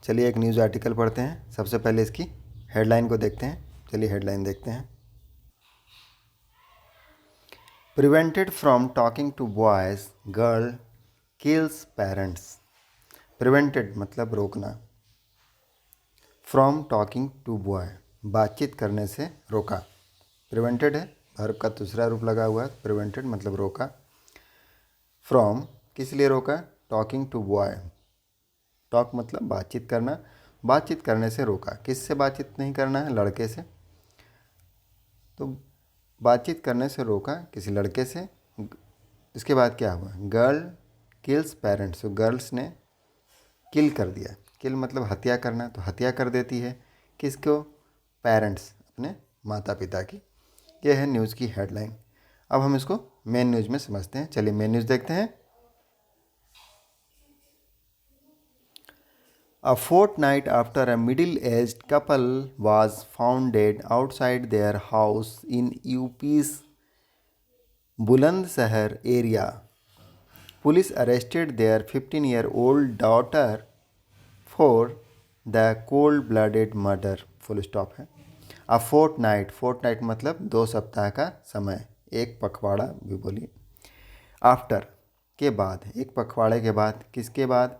चलिए एक news article पढ़ते हैं। सबसे पहले इसकी हेडलाइन को देखते हैं। चलिए हेडलाइन देखते हैं। Prevented from talking to boys, girl kills parents. Prevented मतलब रोकना, फ्रॉम टॉकिंग टू बॉय बातचीत करने से रोका। प्रिवेंटेड है, वर्ब का दूसरा रूप लगा हुआ है। प्रिवेंटेड मतलब रोका। फ्रॉम किस लिए रोका? टॉकिंग टू बॉय, टॉक मतलब बातचीत करना, बातचीत करने से रोका। किससे बातचीत नहीं करना है? लड़के से। तो बातचीत करने से रोका किसी लड़के से। इसके बाद क्या हुआ? गर्ल किल्स पेरेंट्स, तो गर्ल्स ने किल कर दिया। किल मतलब हत्या करना, तो हत्या कर देती है किसको? पेरेंट्स, अपने माता पिता की। यह है न्यूज़ की हेडलाइन। अब हम इसको मेन न्यूज़ में समझते हैं। चलिए मेन न्यूज़ देखते हैं। A fortnight after a middle-aged couple was found dead outside their house in UP's Bulandshahr area, police arrested their 15-year-old daughter for the cold-blooded murder. Full stop है। अ Fortnite, Fortnite मतलब 2 सप्ताह का समय, एक पखवाड़ा भी बोलिए। आफ्टर के बाद, एक पखवाड़े के बाद। किसके बाद?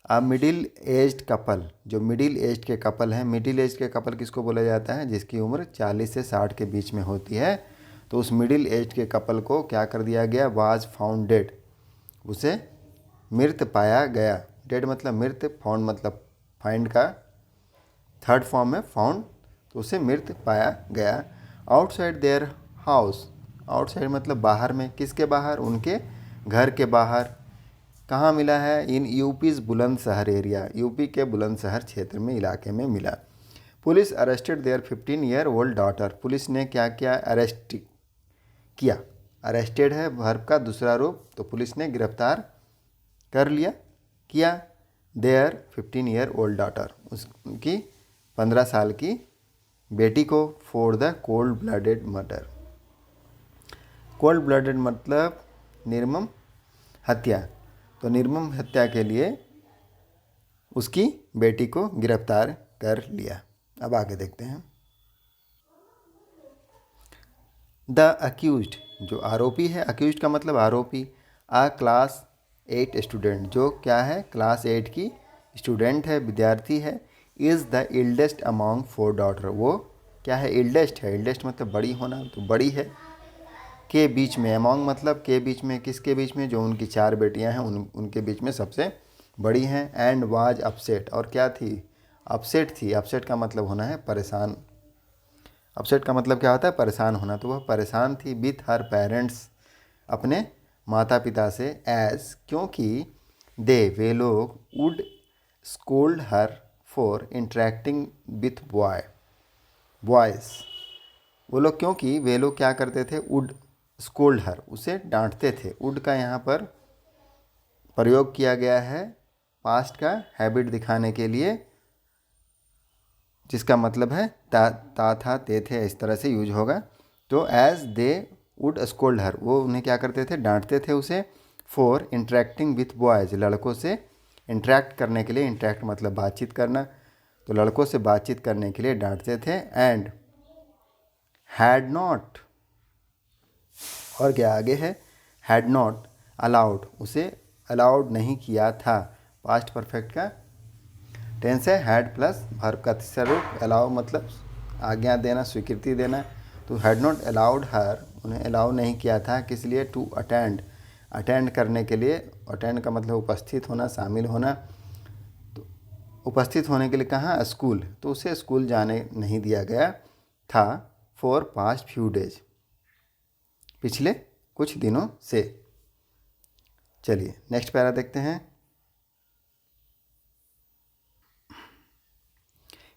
अ मिडिल एज्ड कपल, जो मिडिल एज्ड के कपल हैं। मिडिल एज के कपल किसको बोला जाता है? जिसकी उम्र 40 से 60 के बीच में होती है। तो उस मिडिल एज्ड के कपल को क्या कर दिया गया? वाज फाउंड डेड, उसे मृत पाया गया। डेड मतलब मृत, फाउंड मतलब फाइंड का थर्ड फॉर्म है फाउंड, तो उसे मृत पाया गया। आउटसाइड देयर हाउस, आउटसाइड मतलब बाहर में। किसके बाहर? उनके घर के बाहर। कहाँ मिला है? In UP's Bulandshahr area, UP के बुलंदशहर क्षेत्र में, इलाके में मिला। Police arrested their 15-year-old daughter, police ने क्या किया? अरेस्ट किया। अरेस्टेड है वर्ब का दूसरा रूप, तो पुलिस ने गिरफ्तार कर लिया, किया। देयर 15-year-old डॉटर, उसकी 15 साल की बेटी को, for the cold blooded murder. Cold blooded मतलब निर्मम हत्या, तो निर्मम हत्या के लिए उसकी बेटी को गिरफ्तार कर लिया। अब आगे देखते हैं। द अक्यूज्ड, जो आरोपी है, अक्यूज्ड का मतलब आरोपी। आ क्लास 8 स्टूडेंट, जो क्या है? क्लास 8 की स्टूडेंट है, विद्यार्थी है। इज़ द इल्डेस्ट अमॉन्ग 4 डॉटर, वो क्या है? इल्डेस्ट है। इल्डेस्ट मतलब बड़ी होना, तो बड़ी है। के बीच में, अमॉन्ग मतलब के बीच में। किसके बीच में? जो उनकी 4 बेटियां हैं उनके बीच में सबसे बड़ी हैं। एंड वाज अपसेट, और क्या थी? अपसेट थी। अपसेट का मतलब होना है परेशान। अपसेट का मतलब क्या होता है? परेशान होना। तो वह परेशान थी विथ हर पेरेंट्स, अपने माता पिता से। एज क्योंकि वे लोग would scold her for interacting with boys, वो लोग, क्योंकि वे लोग क्या करते थे? वुड स्कोल्ड हर, उसे डांटते थे। वुड का यहाँ पर प्रयोग किया गया है पास्ट का हैबिट दिखाने के लिए, जिसका मतलब है ता था, ते थे, इस तरह से यूज होगा। तो एज दे वुड स्कोल्ड हर, वो उन्हें क्या करते थे? डांटते थे उसे। फॉर इंटरेक्टिंग विथ बॉयज़, लड़कों से इंटरेक्ट करने के लिए। इंटरेक्ट मतलब बातचीत करना, तो लड़कों से बातचीत करने के लिए डांटते थे। एंड हैड नॉट, और क्या आगे है? हैड नॉट अलाउड, उसे अलाउड नहीं किया था। पास्ट परफेक्ट का टेंस है हैड प्लस वर्ब का तीसरा रूप। अलाउ मतलब आज्ञा देना, स्वीकृति देना। तो हैड नॉट अलाउड हर, उन्हें अलाउ नहीं किया था। किस लिए? टू अटेंड, अटेंड करने के लिए। अटेंड का मतलब उपस्थित होना, शामिल होना। तो उपस्थित होने के लिए कहाँ? स्कूल, तो उसे स्कूल जाने नहीं दिया गया था। फॉर पास्ट फ्यू डेज, पिछले कुछ दिनों से। चलिए नेक्स्ट पैरा देखते हैं।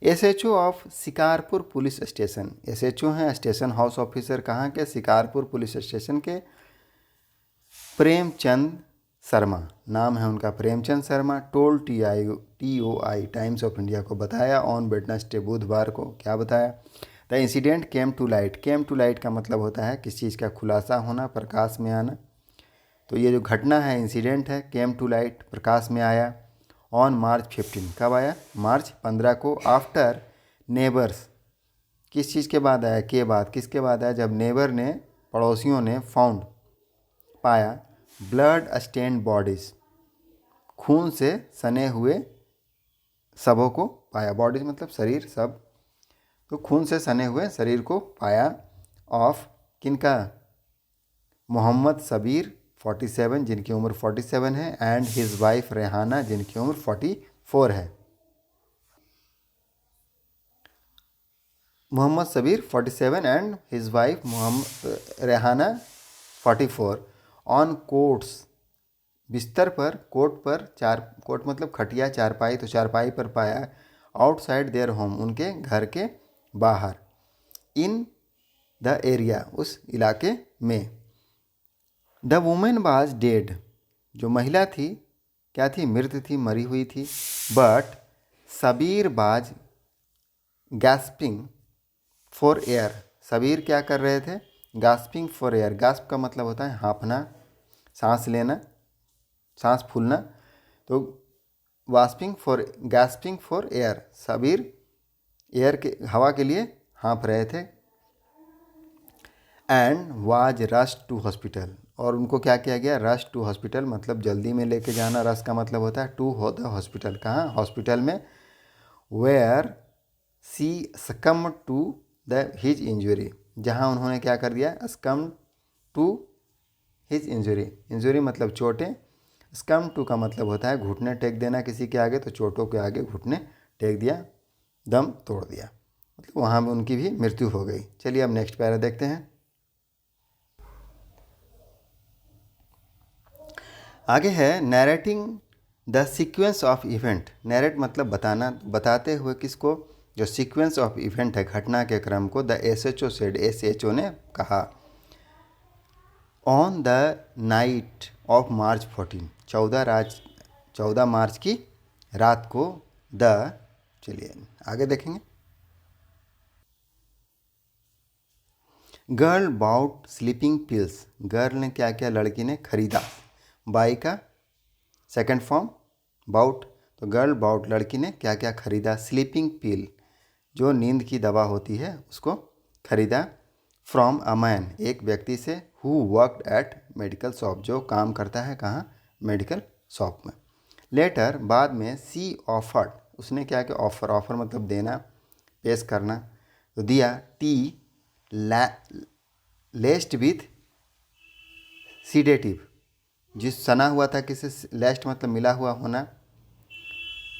SHO of Shikarpur police station, SHO हैं स्टेशन हाउस ऑफिसर, कहाँ के? शिकारपुर पुलिस स्टेशन के। प्रेमचंद शर्मा, नाम है उनका Premchand Sharma. Told TOI Times of India को बताया ऑन वेडनेसडे, बुधवार को। क्या बताया? The incident came to light, came to light का मतलब होता है किसी चीज़ का खुलासा होना, प्रकाश में आना। तो ये जो घटना है, इंसिडेंट है, केम टू लाइट प्रकाश में आया। ऑन मार्च 15, कब आया? मार्च 15 को। आफ्टर नेबर्स, किस चीज़ के बाद आया? के बाद। किसके बाद आया? जब नेबर ने, पड़ोसियों ने, फाउंड, पाया, ब्लड स्टेन्ड बॉडीज, खून से सने हुए शवों को पाया। बॉडीज मतलब शरीर, सब। तो खून से सने हुए शरीर को पाया। ऑफ किनका? मोहम्मद सबीर 47, जिनकी उम्र 47 है, एंड हिज वाइफ रेहाना, जिनकी उम्र 44 है। Mohammad Sabir 47 and his wife Mohammad Rehana 44 on cots, बिस्तर पर, कोट पर, कोट मतलब खटिया, चारपाई, तो चारपाई पर पाया। आउटसाइड देयर होम, उनके घर के बाहर। इन द एरिया, उस इलाके में। द वुमेन वाज डेड, जो महिला थी क्या थी? मृत थी, मरी हुई थी। बट सबीर बाज गैस्पिंग फॉर एयर, सबीर क्या कर रहे थे? Gasping for air. गैस्प का मतलब होता है हाँफना, सांस लेना, सांस फूलना। तो gasping for air, Sabir air के, हवा के लिए हाँफ रहे थे। And was rush to hospital, और उनको क्या किया गया? रश टू हॉस्पिटल मतलब जल्दी में लेके जाना। रश का मतलब होता है टू हो द हॉस्पिटल, कहाँ? हॉस्पिटल में। Where she succumb to the his injury, जहाँ उन्होंने क्या कर दिया? सकम टू हिज इंजरी, इंजरी मतलब चोटें। सकम टू का मतलब होता है घुटने टेक देना किसी के आगे, तो चोटों के आगे घुटने टेक दिया, दम तोड़ दिया, मतलब वहाँ में उनकी भी मृत्यु हो गई। चलिए अब नेक्स्ट पैरा देखते हैं। आगे है narrating the sequence of event. Narrate मतलब बताना, बताते हुए किसको? जो सीक्वेंस ऑफ इवेंट है, घटना के क्रम को। द SHO सेड, SHO ने कहा। On the night of March 14, 14 मार्च की रात को। चलिए आगे देखेंगे। Girl bought sleeping pills, girl ने क्या किया? लड़की ने खरीदा। बाई का सेकंड फॉर्म बाउट, तो गर्ल बाउट, लड़की ने क्या क्या खरीदा? स्लीपिंग पिल, जो नींद की दवा होती है, उसको खरीदा। फ्रॉम अ मैन, एक व्यक्ति से। Who worked eight medical shop, जो काम करता है कहाँ? मेडिकल शॉप में। लेटर, बाद में। सी ऑफर्ड, उसने क्या किया? ऑफर, ऑफर मतलब देना, पेश करना, तो दिया। टी लेस्ड विथ सीडेटिव, जिस सना हुआ था किसे? लेस्ट मतलब मिला हुआ होना,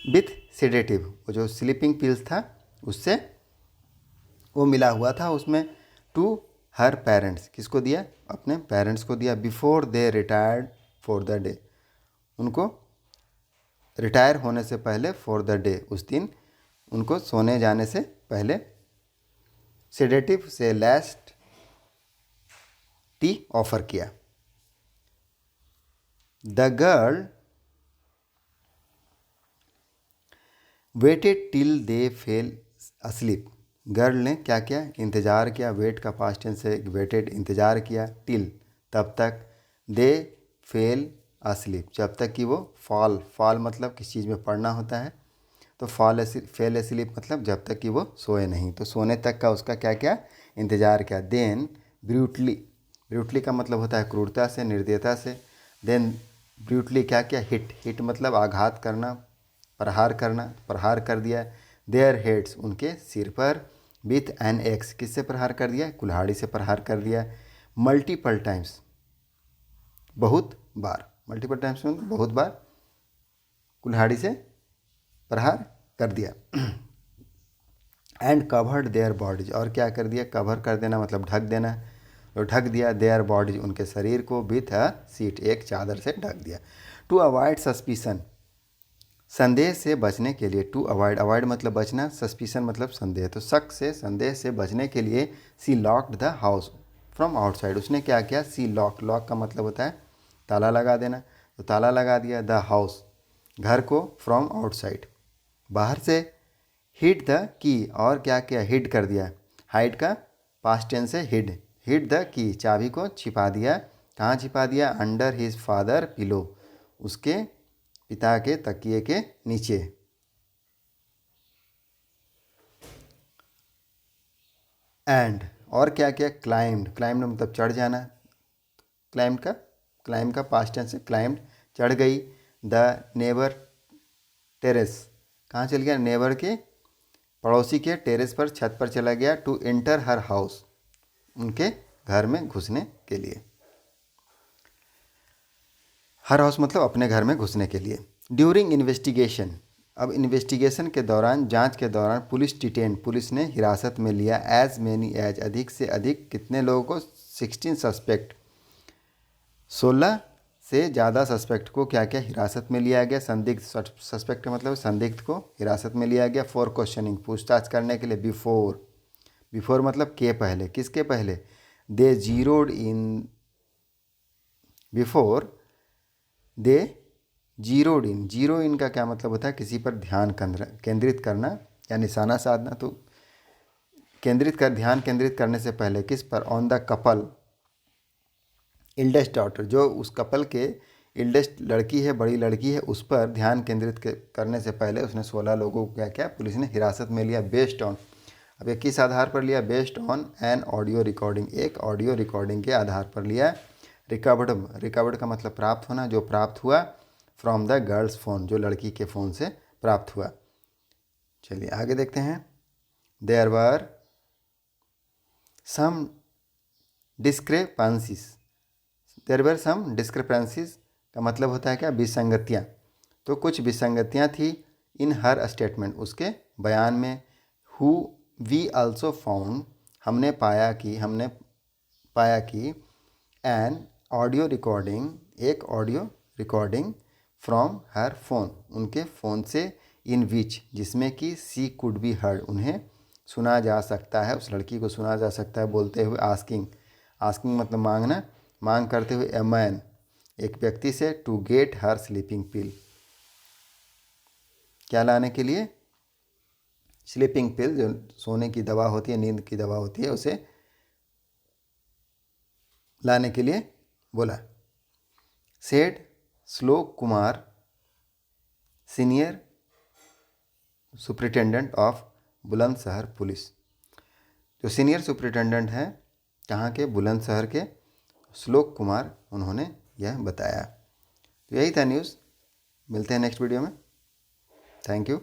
विथ सीडेटिव, वो जो स्लीपिंग पिल्स था उससे वो मिला हुआ था उसमें। टू हर पेरेंट्स, किसको दिया? अपने पेरेंट्स को दिया। Before they retired for the day, उनको रिटायर होने से पहले, फॉर द डे, उस दिन, उनको सोने जाने से पहले। सेडेटिव से लास्ट टी ऑफर किया। The girl weighted till they fail asleep, girl ने क्या किया? इंतज़ार किया। वेट का पास्ट टेंस है, वेटेड, इंतज़ार किया। टिल, तब तक। दे फेल अस्लीप, जब तक कि वो फॉल मतलब किस चीज़ में पढ़ना होता है, तो फेल अस्लीप मतलब जब तक कि वो सोए नहीं, तो सोने तक का उसका क्या क्या? इंतज़ार किया। देन ब्रूटली का मतलब होता है क्रूरता से, निर्दयता से। देन ब्रूटली क्या किया? हिट मतलब आघात करना, प्रहार कर दिया। देयर हेड्स, उनके सिर पर। विथ एन एक्स, किससे प्रहार कर दिया? कुल्हाड़ी से प्रहार कर दिया। मल्टीपल टाइम्स, बहुत बार। मल्टीपल टाइम्स में बहुत बार कुल्हाड़ी से प्रहार कर दिया। एंड कवर्ड देयर बॉडीज, और क्या कर दिया? कवर कर देना मतलब ढक देना, तो ढक दिया। देयर बॉडीज, उनके शरीर को। विथ अ सीट, एक चादर से ढक दिया। टू अवॉइड सस्पिशन, संदेह से बचने के लिए। टू अवॉइड मतलब बचना, सस्पिशन मतलब संदेह, तो शक से, संदेह से बचने के लिए। She locked the house from outside, उसने क्या किया? सी लॉक का मतलब होता है ताला लगा देना, तो ताला लगा दिया। द हाउस, घर को। फ्रॉम आउटसाइड, बाहर से। हिड द की, और क्या किया? हिड कर दिया। हाइड का पास्ट टेंस है हिड। हिड द की, चाबी को छिपा दिया। कहाँ छिपा दिया? अंडर हिज फादर पिलो, उसके पिता के तकिए के नीचे। एंड और क्या क्या, क्लाइम्ड, क्लाइम्ड मतलब चढ़ जाना, क्लाइम का पास्ट टेंस है, क्लाइम्ड चढ़ गई। द नेबर टेरेस, कहाँ चल गया, नेबर के पड़ोसी के टेरेस पर, छत पर चला गया। टू एंटर हर हाउस, उनके घर में घुसने के लिए। हर हाउस मतलब अपने घर में घुसने के लिए। ड्यूरिंग इन्वेस्टिगेशन, अब इन्वेस्टिगेशन के दौरान, जांच के दौरान, पुलिस डिटेन, पुलिस ने हिरासत में लिया। एज मैनी एज, अधिक से अधिक, कितने लोगों को, 16 सस्पेक्ट, 16 से ज़्यादा सस्पेक्ट को क्या क्या हिरासत में लिया गया। संदिग्ध, सस्पेक्ट मतलब संदिग्ध को हिरासत में लिया गया। फॉर क्वेश्चनिंग, पूछताछ करने के लिए। बिफोर, बिफोर मतलब के पहले, किसके पहले, दे जीरोड इन, before they जीरोड in, zero in का क्या मतलब होता है, किसी पर ध्यान केंद्रित करना या निशाना साधना। तो ध्यान केंद्रित करने से पहले किस पर, ऑन द कपल इल्डेस्ट डॉटर, जो उस कपल के इल्डेस्ट लड़की है, बड़ी लड़की है, उस पर ध्यान केंद्रित करने से पहले उसने 16 लोगों को क्या क्या पुलिस ने हिरासत में लिया। बेस्ड ऑन, अब ये किस आधार पर लिया, based on an audio recording, एक ऑडियो रिकॉर्डिंग के आधार पर लिया। रिकवर्ड, रिकवर्ड का मतलब प्राप्त होना, जो प्राप्त हुआ। फ्रॉम द गर्ल्स फ़ोन, जो लड़की के फ़ोन से प्राप्त हुआ। चलिए आगे देखते हैं। There were some डिस्क्रेपेंसीज, there were सम डिस्क्रेपेंसीज का मतलब होता है क्या, विसंगतियाँ। तो कुछ विसंगतियाँ थी इन हर स्टेटमेंट, उसके बयान में। हु वी आल्सो फाउंड, हमने पाया कि एन ऑडियो रिकॉर्डिंग, एक audio recording from her phone, उनके फ़ोन से। इन विच, जिसमें कि सी कुड बी हर्ड, उन्हें सुना जा सकता है, उस लड़की को सुना जा सकता है बोलते हुए। आस्किंग, आस्किंग मतलब मांगना, मांग करते हुए। ए मैन, एक व्यक्ति से। टू गेट हर स्लीपिंग पिल, क्या लाने के लिए, स्लीपिंग पिल, जो सोने की दवा होती है, नींद की दवा होती है, उसे लाने के लिए बोला। सेड श्लोक Kumar, senior superintendent of Bulandshahr police, जो सीनियर सुपरिटेंडेंट हैं कहाँ के, बुलंदशहर के, श्लोक कुमार, उन्होंने यह बताया। तो यही था न्यूज़। मिलते हैं नेक्स्ट वीडियो में। Thank you.